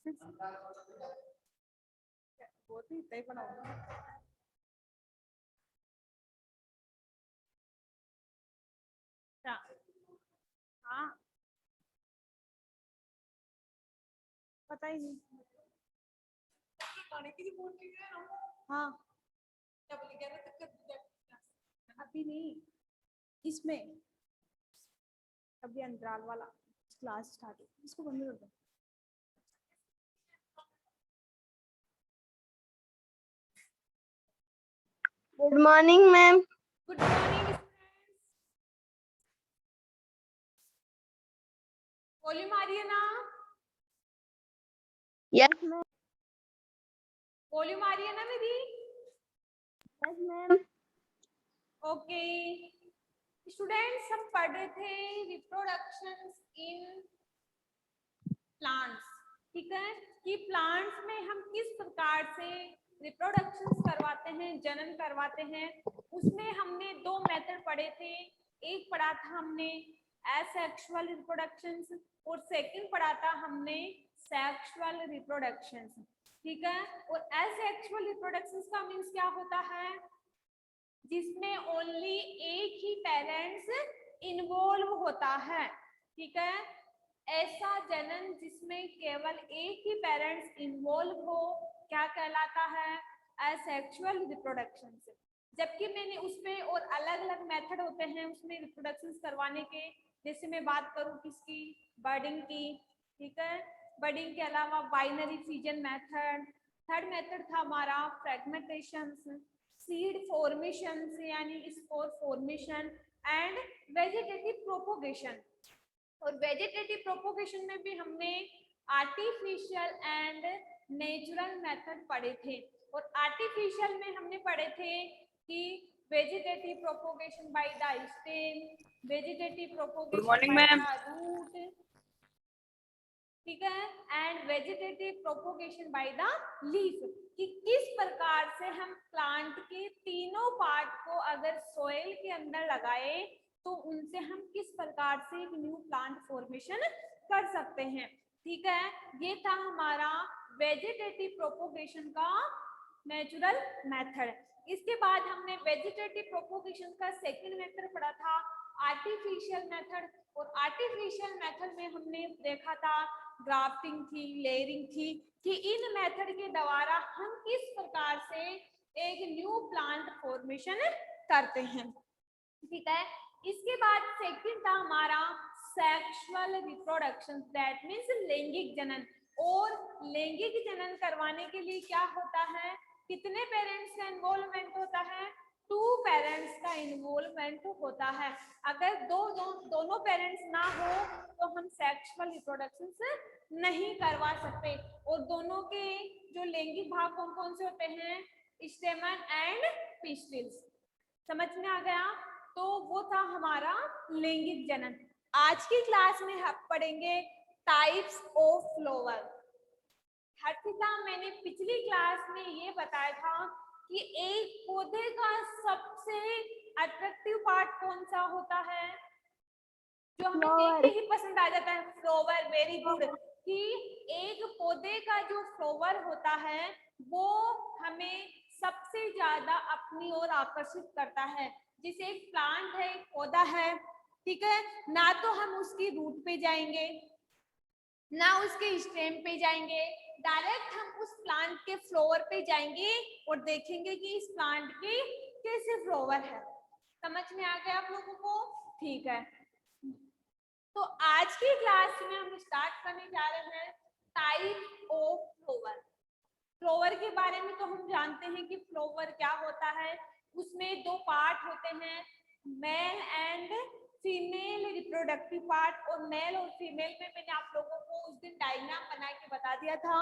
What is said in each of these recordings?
वो तो इतना ही बनाऊंगी। क्या? हाँ, पता ही नहीं। हाँ, अभी नहीं, इसमें अभी अंतराल वाला क्लास स्टार्ट है, इसको बंद कर दो। Good morning ma'am. Good morning. Volume आ रही है ना? Yes ma'am. वॉल्यूम आ रही है ना मेरी? Yes ma'am. ओके स्टूडेंट्स, हम पढ़ रहे थे रिप्रोडक्शन इन प्लांट्स। ठीक है, कि प्लांट्स में हम किस प्रकार से रिप्रोडक्शन करवाते हैं, जनन करवाते हैं। उसमें हमने दो मेथड पढ़े थे। एक पढ़ा था हमने एसेक्सुअल रिप्रोडक्शन और सेकंड पढ़ा था हमने सेक्सुअल रिप्रोडक्शन। ठीक है, और एसेक्सुअल रिप्रोडक्शन का मीन्स क्या होता है? जिसमें ओनली एक ही पेरेंट्स इन्वॉल्व होता है। ठीक है, ऐसा जनन जिसमें केवल एक ही पेरेंट्स इन्वॉल्व हो क्या कहलाता है? Asexual reproduction. जबकि मैंने उसमें और अलग अलग मेथड होते हैं उसमें रिप्रोडक्शन करवाने के। जैसे मैं बात करूं किसकी, बर्डिंग की। ठीक है, बर्डिंग के अलावा binary fission method. Third method था हमारा फ्रेगमेंटेशन, सीड फॉर्मेशन यानी spore formation and vegetative propagation. और वेजिटेटिव प्रोपोगेशन में भी हमने आर्टिफिशियल एंड नेचुरल मेथड पढ़े थे। और आर्टिफिशियल में हमने पढ़े थे कि vegetative propagation by the stem, vegetative propagation by the root, ठीक है, and vegetative propagation by the leaf. कि किस प्रकार से हम प्लांट के तीनों पार्ट को अगर सोइल के अंदर लगाए तो उनसे हम किस प्रकार से एक न्यू प्लांट फॉर्मेशन कर सकते हैं। ठीक है, ये था हमारा वेजिटेटिव प्रोपोगेशन का नेचुरल मेथड। इसके बाद हमने वेजिटेटिव प्रोपोगेशन का सेकंड मेथड पढ़ा था आर्टिफिशियल मेथड। और आर्टिफिशियल मेथड में हमने देखा था ग्राफ्टिंग थी, लेयरिंग थी, कि इन मेथड के द्वारा हम किस प्रकार से एक न्यू प्लांट फॉर्मेशन करते हैं। ठीक है, इसके बाद सेकंड था हमारा सेक्सुअल रिप्रोडक्शन, दैट मींस लैंगिक जनन। और लैंगिक जनन करवाने के लिए क्या होता है, कितने पेरेंट्स का इन्वॉल्वमेंट होता है? 2 पेरेंट्स का इन्वॉल्वमेंट होता है। अगर दोनों पेरेंट्स ना हो तो हम सेक्सुअल रिप्रोडक्शन नहीं करवा सकते। और दोनों के जो लैंगिक भाग कौन कौन से होते हैं? Stamen and pistils. समझ में आ गया? तो वो था हमारा लैंगिक जनन। आज की क्लास में हम पढ़ेंगे टाइप्स ऑफ फ्लावर। हर्षिता, मैंने पिछली क्लास में ये बताया था कि एक पौधे का सबसे अट्रैक्टिव पार्ट कौन सा होता है, जो हमें देख के ही पसंद आ जाता है? फ्लावर। Very good. कि एक पौधे का जो फ्लावर होता है वो हमें सबसे ज्यादा अपनी ओर आकर्षित करता है। जैसे एक प्लांट है, एक पौधा है, ठीक है, ना तो हम उसकी रूट पे जाएंगे ना उसके स्टेम पे जाएंगे, डायरेक्ट हम उस प्लांट के फ्लावर पे जाएंगे और देखेंगे कि इस प्लांट के कैसे फ्लावर है। समझ में आ गया आप लोगों को? ठीक है, तो आज की क्लास में हम स्टार्ट करने जा रहे हैं टाइप ऑफ फ्लावर। फ्लावर के बारे में तो हम जानते हैं कि फ्लावर क्या होता है। उसमें 2 पार्ट होते हैं, male and female reproductive part. और मेल और फीमेल में मैंने आप लोगों को उस दिन डायग्राम बना के बता दिया था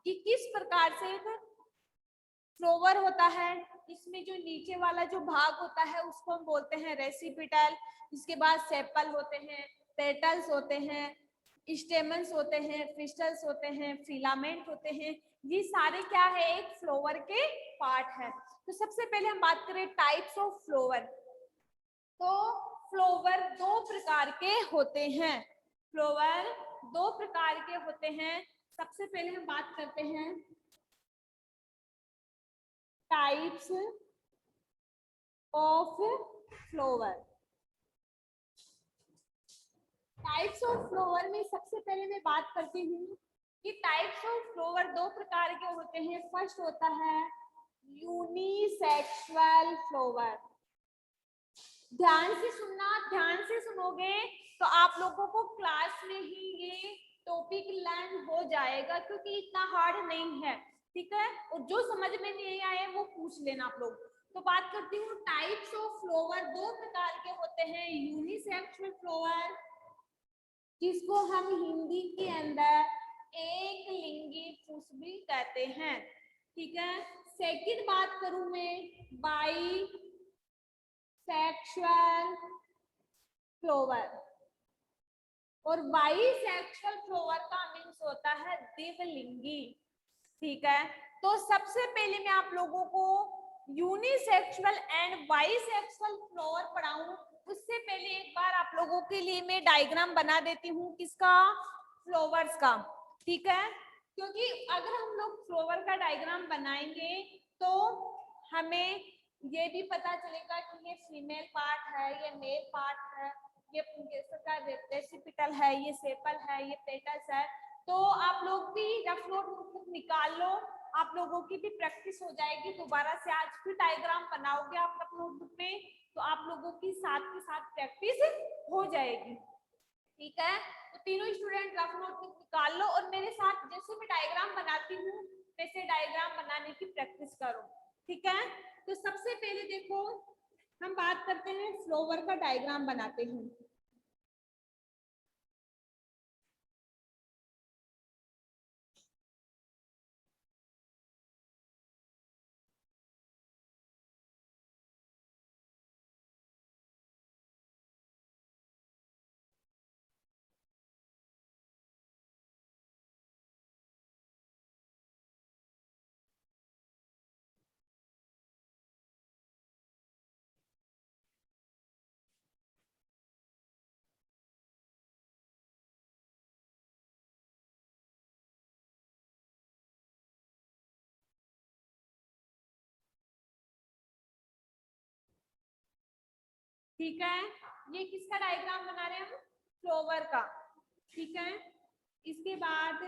कि किस प्रकार से फ्लावर होता है। इसमें जो नीचे वाला जो भाग होता है उसको हम बोलते हैं रेसिपिटल। इसके बाद सेपल होते हैं, पेटल्स होते हैं, स्टेमन्स होते हैं, पिस्टल्स होते हैं, फिलामेंट होते हैं। ये सारे क्या है? एक फ्लावर के पार्ट है। तो सबसे पहले हम बात करें टाइप्स ऑफ फ्लावर। तो फ्लावर 2 प्रकार के होते हैं। फ्लावर 2 प्रकार के होते हैं। सबसे पहले हम बात करते हैं types of flower. Types of flower में सबसे पहले मैं बात करती हूँ कि टाइप्स ऑफ फ्लावर दो प्रकार के होते हैं। फर्स्ट होता है यूनिसेक्सुअल फ्लावर। ध्यान से सुनना, ध्यान से सुनोगे तो आप लोगों को क्लास में ही ये टॉपिक लर्न हो जाएगा, क्योंकि इतना हार्ड नहीं है, ठीक है। और जो समझ में नहीं आए वो पूछ लेना आप लोग। तो बात करती हूँ टाइप्स ऑफ फ्लावर दो प्रकार के होते हैं। यूनिसेक्सुअल फ्लावर, जिसको हम हिंदी के अंदर एक लिंगी पुष्प भी कहते हैं, ठीक है। सेकंड बात करूं मैं बाई सेक्सुअल फ्लावर, और बाई सेक्सुअल फ्लावर का मीन्स होता है द्विलिंगी, ठीक है। तो सबसे पहले मैं आप लोगों को यूनिसेक्सुअल एंड बाईसेक्सुअल फ्लावर पढ़ाऊं, उससे पहले एक बार आप लोगों के लिए मैं डायग्राम बना देती हूँ किसका, फ्लावर्स का, ठीक है। क्योंकि अगर हम लोग फ्लावर का डायग्राम बनाएंगे तो हमें ये भी पता चलेगा कि ये फीमेल पार्ट है, ये मेल पार्ट है, ये रेसिपिटल है, ये सेपल है, ये पेटल्स है। तो आप लोग भी रफ नोटबुक निकाल लो, आप लोगों की भी प्रैक्टिस हो जाएगी। दोबारा से आज फिर डायग्राम बनाओगे आप रफ नोटबुक में, तो आप लोगों की साथ के साथ प्रैक्टिस हो जाएगी, ठीक है। तो तीनों स्टूडेंट रफ नोटबुक निकाल लो और मेरे साथ जैसे मैं डायग्राम बनाती हूँ वैसे डायग्राम बनाने की प्रैक्टिस करो, ठीक है। तो सबसे पहले देखो हम बात करते हैं फ्लावर का डायग्राम बनाते हैं। ठीक है, ये किसका डायग्राम बना रहे हैं हम, फ्लावर का, ठीक है। इसके बाद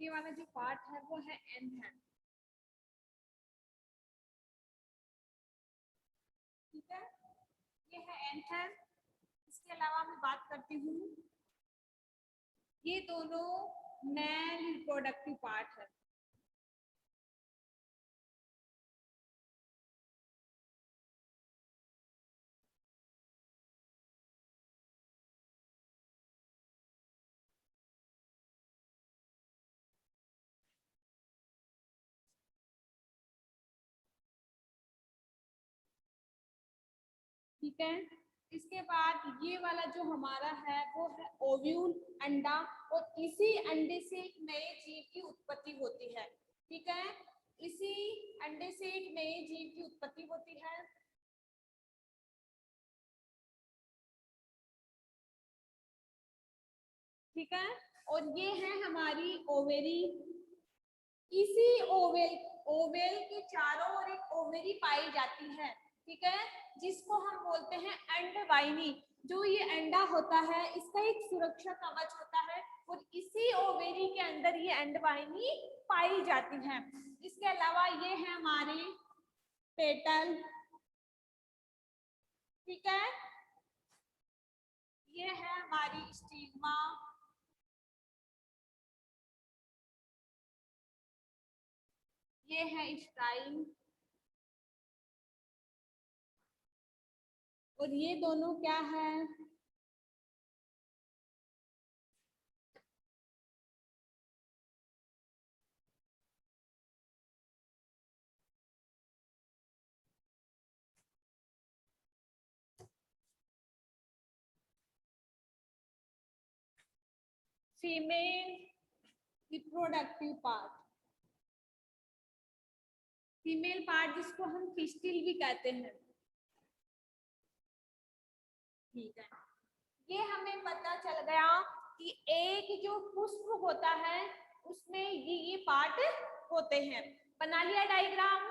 ये वाला जो पार्ट है वो है एन है, है। इसके अलावा मैं बात करती हूँ, ये दोनों मेल रिप्रोडक्टिव पार्ट है। ठीक है, इसके बाद ये वाला जो हमारा है वो है ओव्यूल, अंडा, और इसी अंडे से एक नए जीव की उत्पत्ति होती है। ठीक है, इसी अंडे से एक नए जीव की उत्पत्ति होती है। ठीक है, और ये है हमारी ओवेरी। इसी ओवेल के चारों ओर एक ओवेरी पाई जाती है। ठीक है, जिसको हम बोलते हैं अंडवाहिनी। जो ये अंडा होता है इसका एक सुरक्षा कवच होता है, और इसी ओवेरी के अंदर ये अंडवाहिनी पाई जाती है। इसके अलावा ये है हमारे पेटल। ठीक है, ये है हमारी स्टिग्मा। ये है स्टाइल, और ये दोनों क्या है, female reproductive part. Female part जिसको हम पिस्टिल भी कहते हैं। ठीक है, ये हमें पता चल गया कि एक जो पुष्प होता है उसमें ये पार्ट होते हैं। बना लिया डायग्राम।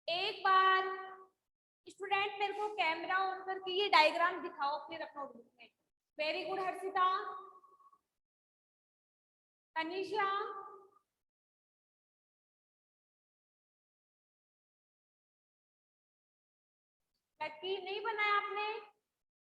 एक बार स्टूडेंट मेरे को कैमरा ऑन करके ये डायग्राम दिखाओ फिर अपना नोटबुक में। Very good Harshita, Tanisha, lucky, नहीं बनाया आपने?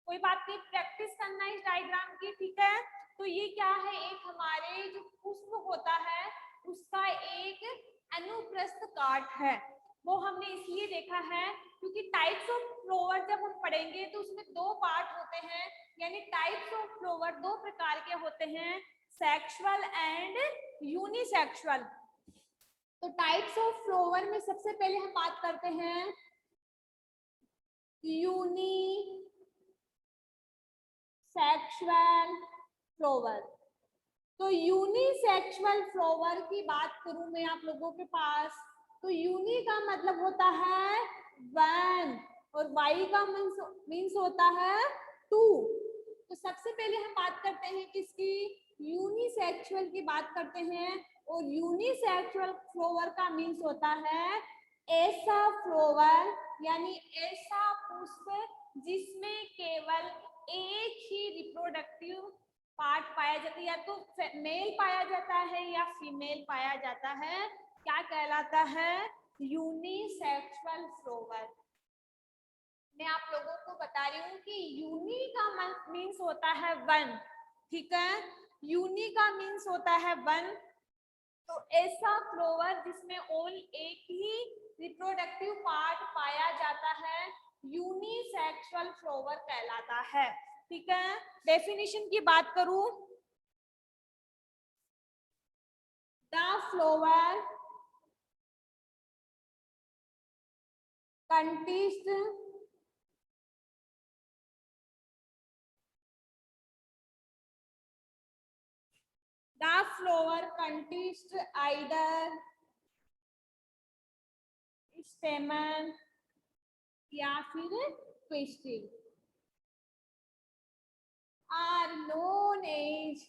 कोई बात नहीं, प्रैक्टिस करना इस डायग्राम की। ठीक है, तो ये क्या है, एक हमारे जो पुष्प होता है उसका एक अनुप्रस्थ काट है। वो हमने इसलिए देखा है क्योंकि टाइप्स ऑफ फ्लावर जब हम पढ़ेंगे तो उसमें दो पार्ट होते हैं, यानी टाइप्स ऑफ फ्लावर दो प्रकार के होते हैं, सेक्सुअल एंड यूनिसेक्सुअल। तो टाइप्स ऑफ फ्लावर में सबसे पहले हम बात करते हैं यूनिसेक्सुअल फ्लावर। तो यूनिसेक्सुअल फ्लावर की बात करूं मैं आप लोगों के पास, तो यूनि का मतलब होता है वन, और वाई का मीन्स होता है टू। तो सबसे पहले हम बात करते हैं किसकी, यूनिसेक्सुअल की बात करते हैं, और यूनिसेक्सुअल फ्लावर का मीन्स होता है ऐसा फ्लावर, यानी ऐसा पुष्प जिसमें केवल एक ही रिप्रोडक्टिव पार्ट पाया जाता है, या तो मेल पाया जाता है या फीमेल पाया जाता है। क्या कहलाता है, यूनिसेक्सुअल फ्लावर। मैं आप लोगों को बता रही हूँ कि यूनि का मीन्स होता है वन। ठीक है, यूनि का मीन्स होता है वन। तो ऐसा फ्लावर जिसमें ओल एक ही रिप्रोडक्टिव पार्ट पाया जाता है यूनिसेक्सुअल फ्लावर कहलाता है। ठीक है, डेफिनेशन की बात करूं, the flower consist either stamen या फिर pistil are known as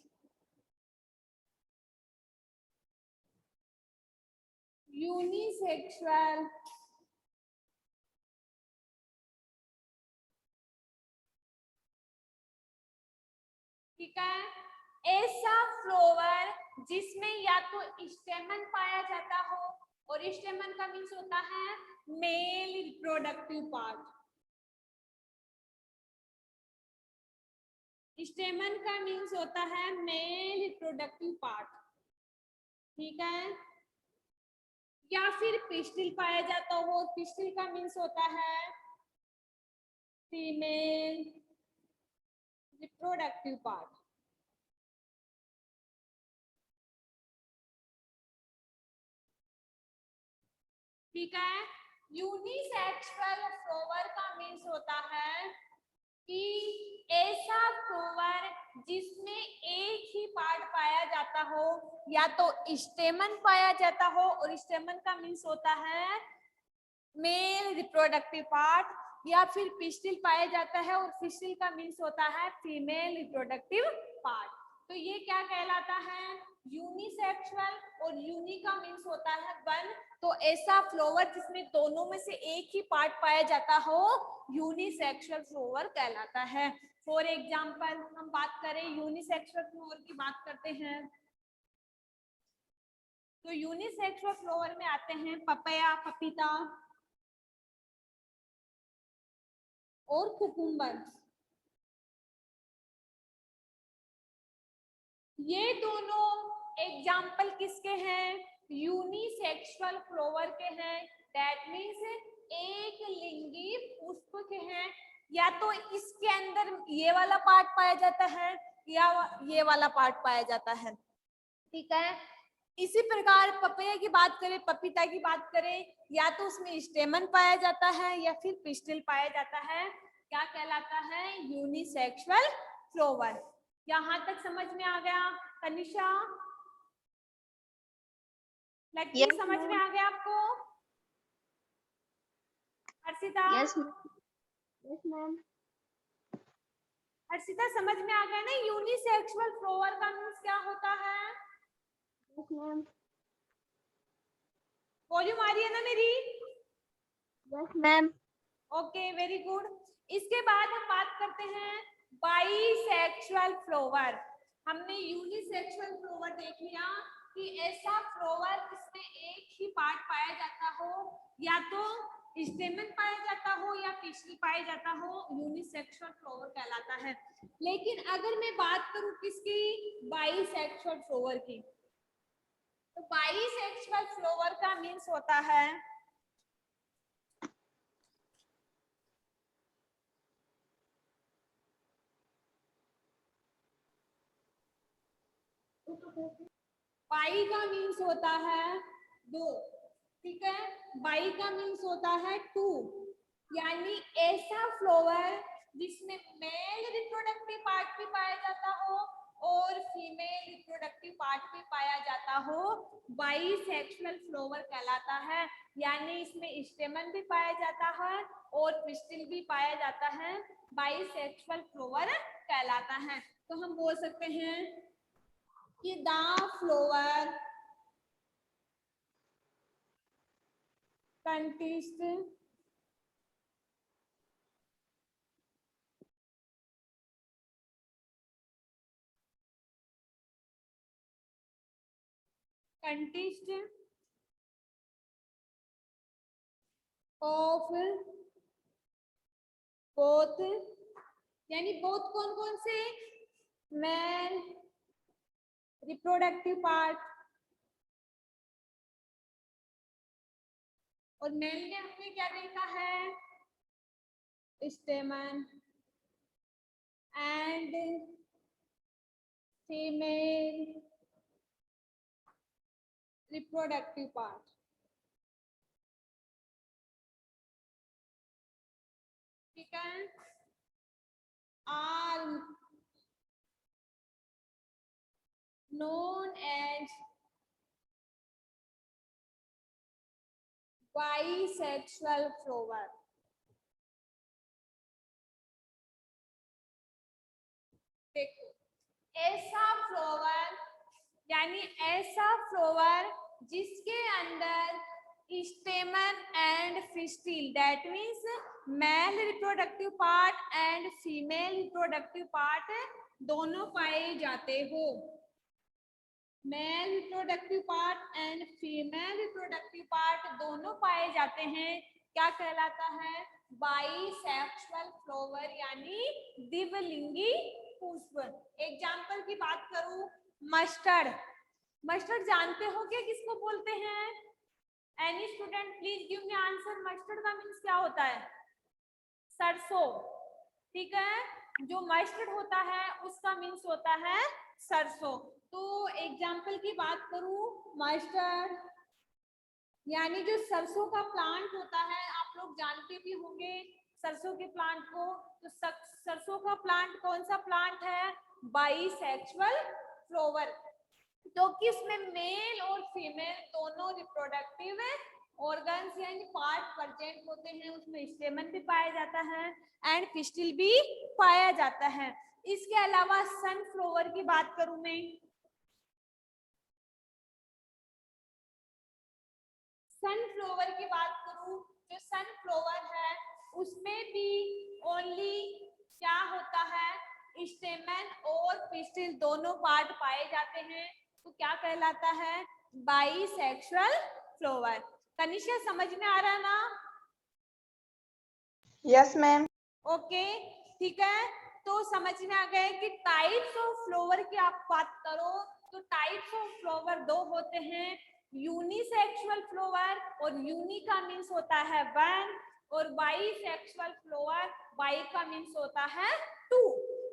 unisexual ठीक है, ऐसा फ्लावर जिसमें या तो स्टेमन पाया जाता हो और स्टेमन का मीन्स होता है मेल रिप्रोडक्टिव पार्ट। स्टेमन का मीन्स होता है मेल रिप्रोडक्टिव पार्ट, ठीक है। या फिर पिस्टिल पाया जाता हो, पिस्टिल का मीन्स होता है फीमेल रिप्रोडक्टिव पार्ट। ठीक है। यूनिसेक्सुअल फ्लावर का मीन्स होता है कि ऐसा फ्लावर जिसमें एक ही पार्ट पाया जाता हो, या तो स्टेमन पाया जाता हो, और स्टेमन का मीन्स होता है मेल रिप्रोडक्टिव पार्ट, या फिर पिस्टिल पाया जाता है और पिस्टिल का मीन्स होता है फीमेल रिप्रोडक्टिव पार्ट। तो ये क्या कहलाता है? यूनिसेक्सुअल, और यूनि का मीन्स होता है वन। तो ऐसा फ्लावर जिसमें दोनों में से एक ही पार्ट पाया जाता हो यूनिसेक्सुअल फ्लावर कहलाता है। फॉर एग्जाम्पल हम बात करें यूनिसेक्सुअल फ्लावर की बात करते हैं, तो यूनिसेक्सुअल फ्लावर में आते हैं पपया, पपीता और कुकुम्बर। ये दोनों एग्जाम्पल किसके हैं? यूनिसेक्सुअल फ्लावर के हैं। दैट मीन्स एक लिंगी पुष्प के हैं। या तो इसके अंदर ये वाला पार्ट पाया जाता है या ये वाला पार्ट पाया जाता है, ठीक है। इसी प्रकार पपैया की बात करें, पपीता की बात करें, या तो उसमें स्टेमन पाया जाता है या फिर पिस्टिल पाया जाता है। क्या कहलाता है? Unisexual flower. यहाँ तक समझ में आ गया तनिषा? लड़की Yes, समझ में ma'am. आ गया आपको? Harshita? Yes, ma'am. Yes, ma'am. Harshita समझ में आ गया ना यूनिसेक्सुअल फ्लावर का मीन्स क्या होता है? Yes, ma'am. वॉल्यूम आ रही है ना मेरी? Yes, ma'am. Okay, very good. इसके बाद हम बात करते हैं बाईसेक्सुअल फ्लावर। हमने यूनिसेक्सुअल फ्लावर देख लिया कि ऐसा फ्लावर जिसमें एक ही पार्ट पाया जाता हो, या तो स्टेमन पाया जाता हो या पिस्टिल पाया जाता हो, यूनिसेक्सुअल फ्लावर कहलाता है। लेकिन अगर मैं बात करूं किसकी? बाईसेक्सुअल फ्लावर की, तो बाईसेक्सुअल फ्लावर का मीन्स होता है बाई का मीन्स होता है दो, ठीक है। बाई का मीन्स होता है टू, यानी ऐसा फ्लावर जिसमें मेल रिप्रोडक्टिव पार्ट भी पाया जाता हो और फीमेल रिप्रोडक्टिव पार्ट भी पाया जाता हो, बाईसेक्सुअल फ्लावर कहलाता है। यानी इसमें स्टेमन भी पाया जाता है और पिस्टिल भी पाया जाता है, बाईसेक्सुअल फ्लावर कहलाता है। तो हम बोल सकते हैं कि the flower consists of both, यानी बोथ कौन कौन से? मेल रिप्रोडक्टिव पार्ट, और मेल में हमने क्या देखा है? Stamen, and female reproductive part, ठीक है। Are known as bisexual flower। देखो, ऐसा फ्लावर यानी ऐसा फ्लावर जिसके अंदर स्टेमन and pistil, that means male reproductive part and female reproductive part दोनों पाए जाते हो। Mail reproductive part and female reproductive part दोनों पाए जाते हैं, क्या कहलाता है? बाइसेक्सुअल फ्लावर यानी द्विलिंगी पुष्प। एग्जाम्पल की बात करूं, मस्टर्ड। मस्टर्ड जानते हो क्या किसको बोलते हैं? Any student please give me answer. Mustard का मीन्स क्या होता है? सरसों। ठीक है, जो मस्टर्ड होता है उसका मीन्स होता है सरसों। तो एग्जाम्पल की बात करूं, मस्टर्ड यानी जो सरसों का प्लांट होता है, आप लोग जानते भी होंगे सरसों के प्लांट को। तो सरसों का प्लांट कौन सा प्लांट है? Bisexual flower. तो कि उसमें मेल और फीमेल दोनों रिप्रोडक्टिव ऑर्गन्स यानी पार्ट प्रेजेंट होते हैं। उसमें स्टेमन भी पाया जाता है एंड पिस्टिल भी पाया जाता है। इसके अलावा सनफ्लावर की बात करूं मैं, सनफ्लावर की बात करूं, जो सनफ्लावर है उसमें भी ओनली क्या होता है? स्टेमन और पिस्टिल दोनों पार्ट पाए जाते हैं। तो क्या कहलाता है? Bisexual flower. तनिषा समझ में आ रहा है ना? Yes ma'am. ओके, ठीक है। तो समझ में आ गए कि टाइप्स ऑफ फ्लावर की आप बात करो तो टाइप्स ऑफ फ्लावर दो होते हैं, यूनिसेक्सुअल फ्लावर और यूनि का मीन्स होता है वन, और बाइसेक्सुअल फ्लावर, बाई का मीन्स होता है टू।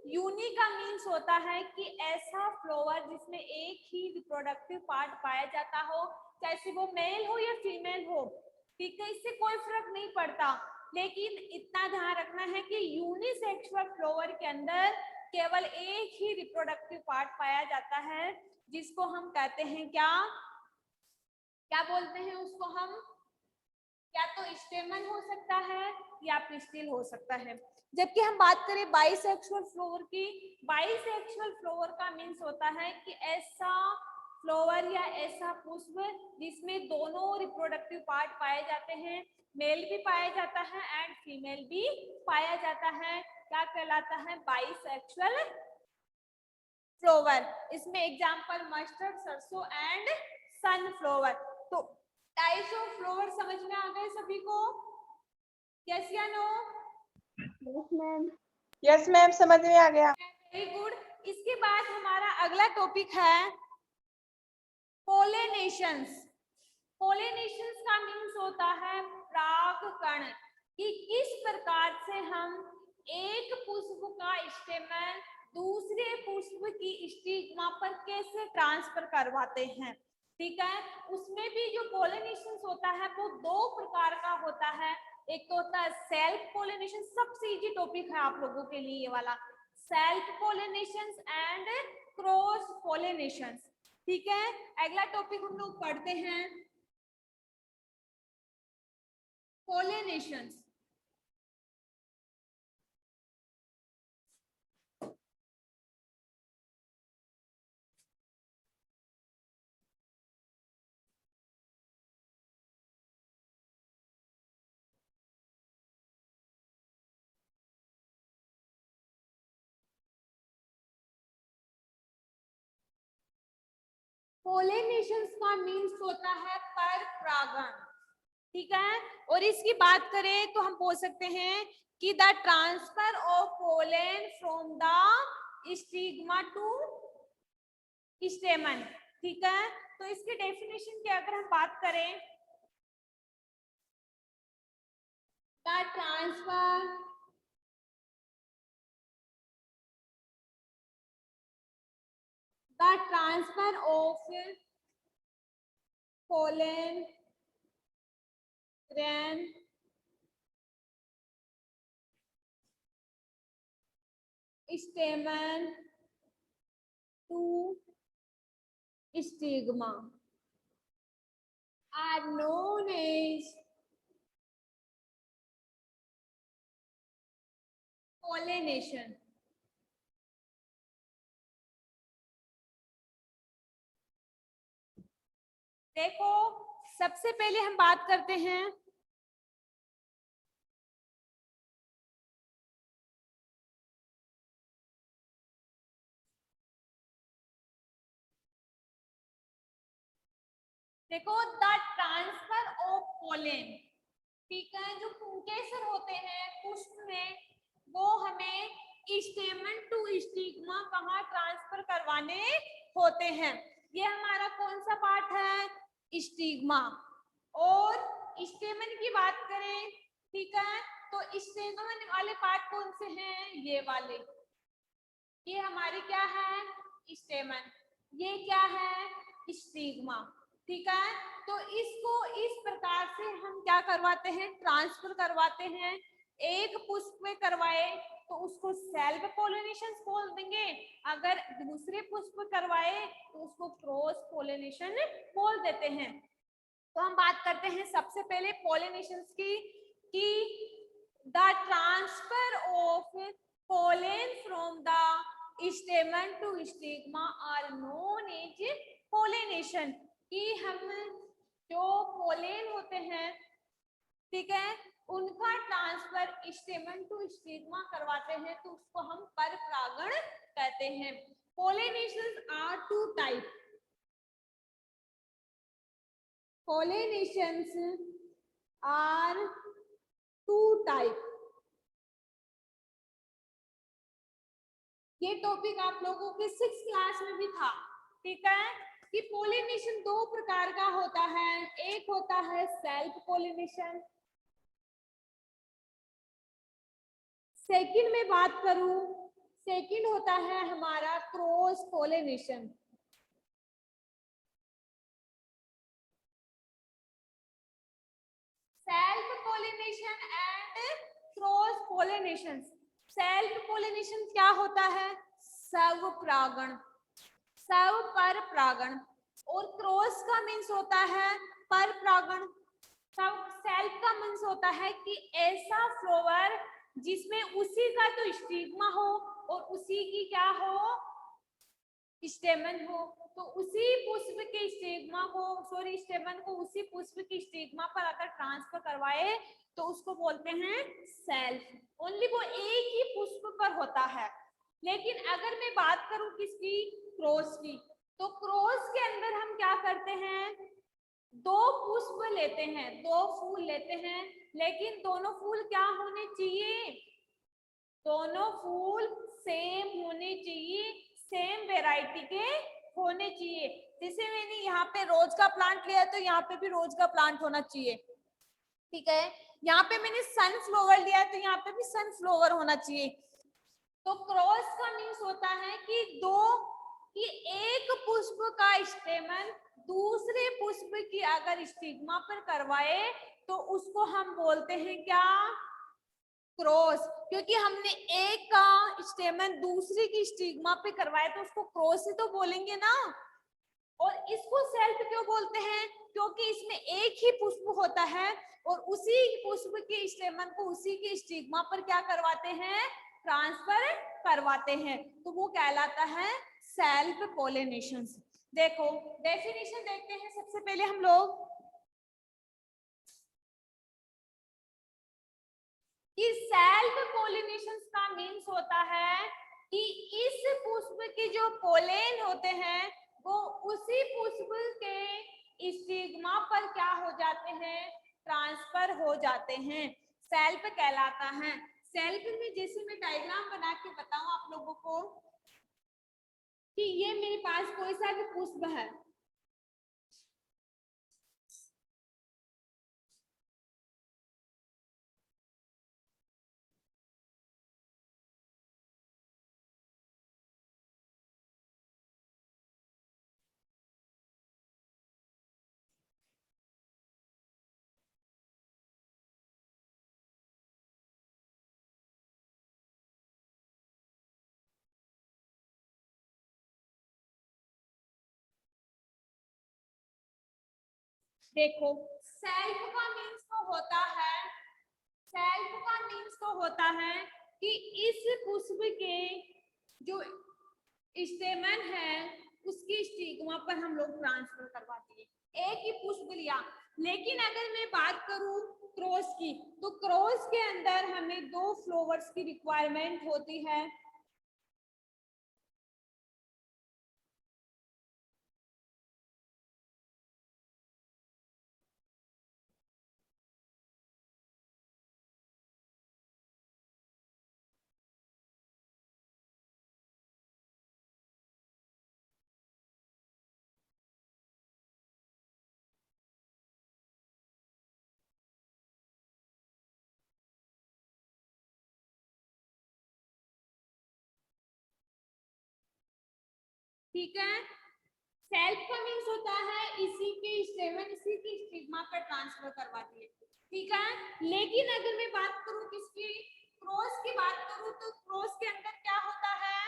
यूनि का मीन्स होता है कि ऐसा फ्लावर जिसमें एक ही रिप्रोडक्टिव पार्ट पाया जाता हो, चाहे वो मेल हो या फीमेल हो। ठीक है, इससे कोई फर्क नहीं पड़ता, लेकिन इतना ध्यान रखना है कि यूनिसेक्सुअल फ्लावर के अंदर केवल एक ही रिप्रोडक्टिव पार्ट पाया जाता है, जिसको हम कहते हैं क्या? क्या बोलते हैं उसको हम? या तो स्टेमन हो सकता है या पिस्टिल हो सकता है। जबकि हम बात करें बाइसेक्सुअल फ्लावर की, बाइसेक्सुअल फ्लावर का मीन्स होता है कि ऐसा फ्लावर या ऐसा पुष्प जिसमें दोनों रिप्रोडक्टिव पार्ट पाए जाते हैं, मेल भी पाया जाता है एंड फीमेल भी पाया जाता है। क्या कहलाता है? Bisexual flower. इसमें एग्जांपल मस्टर्ड, सरसों एंड सनफ्लावर। तो टाइप्स ऑफ फ्लावर समझ में आ गए सभी को? यस या no? Yes ma'am. Yes ma'am, समझ में आ गया। Very good. इसके बाद हमारा अगला टॉपिक है पोलिनेशंस। पोलिनेशंस का मीन्स होता है परागकण, कि किस प्रकार से हम एक पुष्प का स्टेमन दूसरे पुष्प की स्टिग्मा पर कैसे ट्रांसफर करवाते हैं। ठीक है, उसमें भी जो पोलिनेशंस होता है वो दो प्रकार का होता है। एक तो होता है सेल्फ पोलिनेशन, सबसे इजी टॉपिक है आप लोगों के लिए ये वाला, सेल्फ पोलिनेशंस एंड क्रॉस पोलिनेशंस। ठीक है, अगला टॉपिक हम लोग पढ़ते हैं पोलिनेशंस। पोलिनेशंस का मीन्स होता है पर परागण। ठीक है, और इसकी बात करें तो हम बोल सकते हैं कि the transfer of pollen from the stigma to stamen. ठीक है, तो इसकी डेफिनेशन की अगर हम बात करें, the transfer of pollen grain stamen to stigma are known as pollination। देखो, सबसे पहले हम बात करते हैं देखो द ट्रांसफर ऑफ पोलेन, ठीक है, जो पुंकेसर होते हैं पुष्प में, वो हमें स्टेमन टू स्टिग्मा कहाँ ट्रांसफर करवाने होते हैं। ये हमारा कौन सा पार्ट है, स्टिग्मा। और स्टेमन की बात करें, ठीक है, तो स्टेमन वाले पार्ट कौन से हैं, ये वाले, ये हमारी क्या है, स्टेमन, ये क्या है, स्टिग्मा, ठीक है। तो इसको इस प्रकार से हम क्या करवाते हैं, ट्रांसफर करवाते हैं। एक पुष्प में करवाए तो उसको सेल्फ पोलिनेशन बोल देंगे, अगर दूसरे पुष्प करवाए तो उसको क्रॉस पोलिनेशन बोल देते हैं। तो हम बात करते हैं सबसे पहले पोलिनेशन की, कि the transfer of pollen from the stamen to stigma are known as pollination, कि हम जो पोलेन होते हैं, ठीक है, उनका ट्रांसफर स्टेमन टू स्टिग्मा करवाते हैं तो उसको हम परपरागण कहते हैं। Pollinations are two type, pollinations are two type. ये टॉपिक आप लोगों के 6th क्लास में भी था, ठीक है, कि पोलिनेशन दो प्रकार का होता है। एक होता है सेल्फ पोलिनेशन, सेकंड में बात करूं, सेकंड होता है हमारा cross pollination. Self pollination and cross pollination. Self pollination क्या होता है, स्वपरागण, स्व पर परागण, और क्रॉस का मीन्स होता है पर परागण। सेल्फ का मीन्स होता है कि ऐसा फ्लावर जिसमें उसी का तो स्टिग्मा हो और उसी की क्या हो, स्टेमन हो, तो उसी पुष्प के स्टिग्मा को, सॉरी स्टेमन को उसी पुष्प की स्टिग्मा पर अगर ट्रांसफर करवाए तो उसको बोलते हैं सेल्फ। ओनली वो एक ही पुष्प पर होता है। लेकिन अगर मैं बात करूं किसकी, क्रॉस की, तो क्रॉस के अंदर हम क्या करते हैं, दो पुष्प लेते हैं, दो फूल लेते हैं, लेकिन दोनों फूल क्या होने चाहिए, दोनों फूल सेम होने चाहिए, सेम वेराइटी के होने चाहिए। जैसे मैंने यहाँ पे रोज का प्लांट लिया तो यहाँ पे भी रोज का प्लांट होना चाहिए, ठीक है। यहाँ पे मैंने सनफ्लावर लिया है तो यहाँ पे भी सनफ्लावर होना चाहिए। तो क्रॉस का मीन्स होता है कि दो, कि एक पुष्प का स्टेमन दूसरे पुष्प की अगर स्टिग्मा पर करवाए तो उसको हम बोलते हैं क्या, क्रॉस। क्योंकि हमने एक का स्टेमन दूसरे की स्टिग्मा पे करवाया तो उसको क्रॉस ही तो बोलेंगे ना। और इसको सेल्फ क्यों बोलते हैं, क्योंकि इसमें एक ही पुष्प होता है और उसी पुष्प के स्टेमन को उसी के स्टिग्मा पर क्या करवाते हैं, ट्रांसफर करवाते हैं, तो वो कहलाता है सेल्फ पोलिनेशन। देखो डेफिनेशन देखते हैं सबसे पहले हम लोग, कि सेल्फ पोलिनेशन का मीन्स होता है कि इस पुष्प के जो पोलेन होते हैं वो उसी पुष्प के स्टिग्मा पर क्या हो जाते हैं, ट्रांसफर हो जाते हैं, सेल्फ कहलाता है। सेल्फ में जैसे मैं डायग्राम बना के बताऊं आप लोगों को, कि ये मेरे पास कोई सा भी पुष्प है, देखो सेल्फ का मीन्स तो होता है, सेल्फ का मीन्स तो होता है कि इस पुष्प के जो स्टेमन है उसकी स्टिग्मा पर हम लोग ट्रांसफर करवा दिए, एक ही पुष्प लिया। लेकिन अगर मैं बात करूं क्रॉस की, तो क्रॉस के अंदर हमें दो फ्लावर्स की रिक्वायरमेंट होती है, ठीक है। सेल्फ का मीन्स होता है इसी के स्टेमन इसी की स्टिग्मा पर ट्रांसफर करवाती है, ठीक है। लेकिन अगर मैं बात करूं किसकी, क्रॉस की बात करूं, तो क्रॉस के अंदर क्या होता है,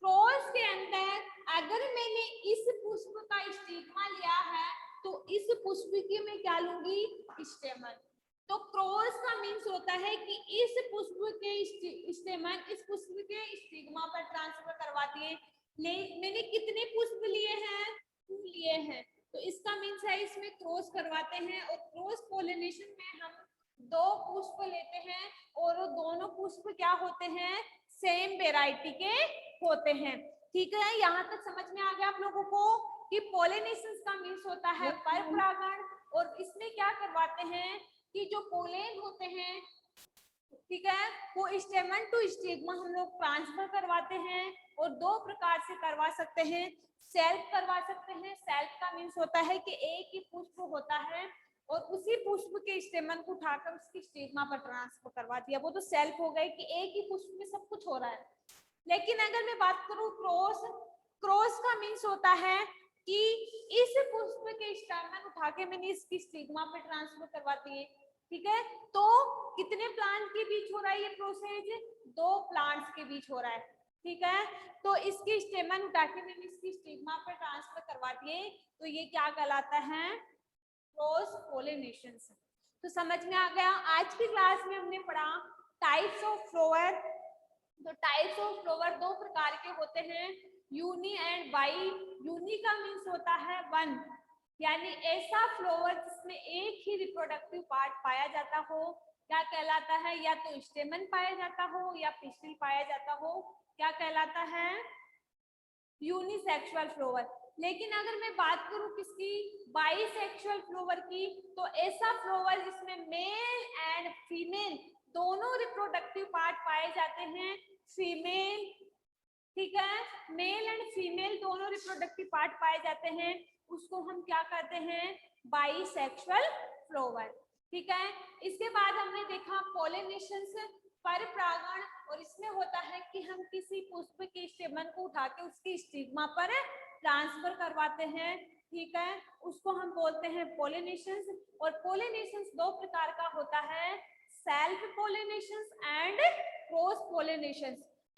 क्रॉस के अंदर अगर मैंने इस पुष्प का स्टिग्मा लिया है तो इस पुष्प की मैं क्या लूंगी, स्टेमन। तो क्रॉस का मीन्स होता है कि इस पुष्प के स्टेमन इस पुष्प के स्टिग्मा पर ट्रांसफर करवाती है। मैंने कितने पुष्प लिए हैं, 2 लिए हैं, तो इसका मीन्स है इसमें क्रॉस करवाते हैं। और क्रॉस पोलिनेशन में हम 2 पुष्प लेते हैं और वो दोनों पुष्प क्या होते हैं, सेम वेराइटी के होते हैं, ठीक है। यहाँ तक समझ में आ गया आप लोगों को कि पोलिनेशन का मीन्स होता है परपरागण, और इसमें क्या करवाते हैं कि जो पोलेन होते हैं, ठीक है, वो स्टेमन टू स्टिग्मा हम लोग ट्रांसफर करवाते हैं। और 2 प्रकार से करवा सकते हैं, सेल्फ करवा सकते हैं। सेल्फ का मीन्स होता है कि एक ही पुष्प होता है और उसी पुष्प के स्टेमन को उठाकर उसकी स्टिग्मा पर ट्रांसफर करवा दिया, वो तो सेल्फ हो गए कि एक ही पुष्प में सब कुछ हो रहा है। लेकिन अगर मैं बात करूं क्रॉस, क्रॉस का मीन्स होता है कि इस पुष्प के स्टेमन उठा के मैंने इसकी स्टिग्मा पे ट्रांसफर करवा दिए, ठीक है। तो कितने प्लांट के बीच हो रहा है ये प्रोसेस, 2 प्लांट्स के बीच हो रहा है, ठीक है। तो इसकी स्टेमन उठा के मैंने इसकी स्टिग्मा पे ट्रांसफर करवा दिए, तो ये क्या कहलाता है, क्रॉस पोलिनेशन। तो समझ में आ गया। आज की क्लास में हमने पढ़ा टाइप्स ऑफ फ्लावर। तो टाइप्स ऑफ फ्लावर 2 प्रकार के होते हैं, यूनी एंड बाई। यूनी का मीन्स होता है 1, यानी ऐसा फ्लावर जिसमें एक ही रिप्रोडक्टिव पार्ट पाया जाता हो, क्या कहलाता है, या तो स्टेमन पाया जाता हो या पिस्टिल पाया जाता हो, क्या कहलाता है, यूनिसेक्सुअल फ्लावर। लेकिन अगर मैं बात करूं किसकी, बाइसेक्सुअल फ्लावर की, तो ऐसा फ्लावर जिसमें मेल एंड फीमेल दोनों रिप्रोडक्टिव पार्ट पाए जाते हैं, फीमेल, ठीक है, मेल एंड फीमेल दोनों रिप्रोडक्टिव पार्ट पाए जाते हैं, उसको हम क्या कहते हैं, बाइसेक्सुअल फ्लावर, ठीक है। इसके बाद हमने देखा पोलिनेशन, परपरागण, और इसमें होता है कि हम किसी पुष्प के स्टेमन को उठा के उसकी स्टिग्मा पर ट्रांसफर करवाते हैं, ठीक है, उसको हम बोलते हैं पोलिनेशन। और पोलिनेशन 2 प्रकार का होता है, self pollination and cross pollination.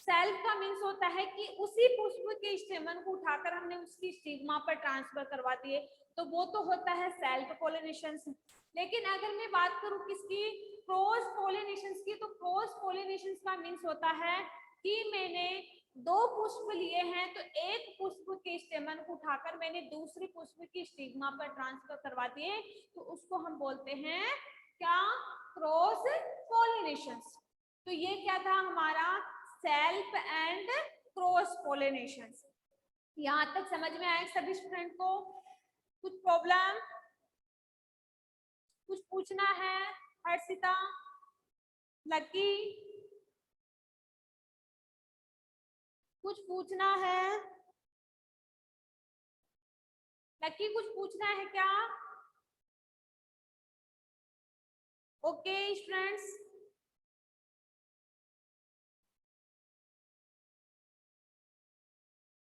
Self का मीन्स होता है कि उसी पुष्प के स्टेमन को उठाकर हमने उसकी स्टिग्मा पर ट्रांसफर करवा दिए, तो वो तो होता है सेल्फ पोलिनेशन। लेकिन अगर मैं बात करूं किसकी, क्रॉस पोलिनेशन की, तो क्रॉस पोलिनेशन का मीन्स होता है कि मैंने 2 पुष्प लिए हैं, तो एक पुष्प के स्टेमन को उठाकर मैंने दूसरे पुष्प की स्टिग्मा पर ट्रांसफर करवा दिए, तो उसको हम बोलते हैं क्या, क्रॉस पोलिनेशन। तो ये क्या था हमारा सेल्फ एंड क्रॉस पोलिनेशन। यहां तक समझ में आया सभी स्टूडेंट को? कुछ प्रॉब्लम, कुछ पूछना है? हर्षिता, लकी, कुछ पूछना है? लकी कुछ पूछना है क्या? Okay students,